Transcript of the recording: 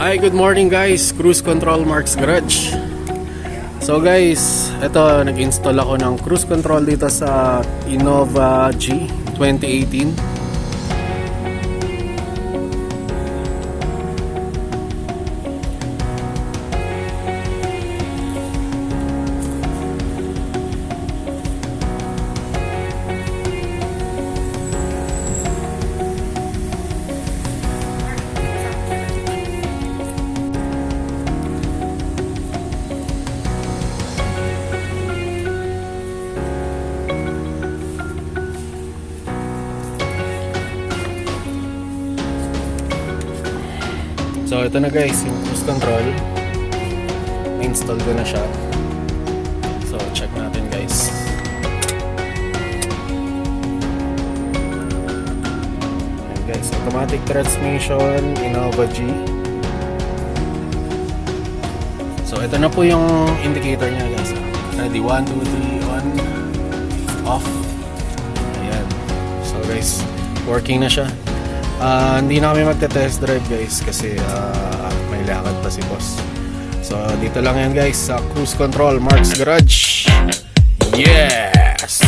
Hi, good morning guys. Cruise Control Mark's Garage. So guys, eto nag-install ako ng cruise control dito sa Innova G 2018. So ito na guys, yung cruise control. Na-install ko na siya. So check natin guys. Ayan guys, automatic transmission, Innova G. So ito na po yung indicator niya guys. Ready, 1, 2, 3, on, off. Ayan. So guys, working na siya. Hindi na kami magte-test drive guys kasi may lakad pa si boss. So dito lang yan guys sa Cruise Control Mark's Garage. Yes!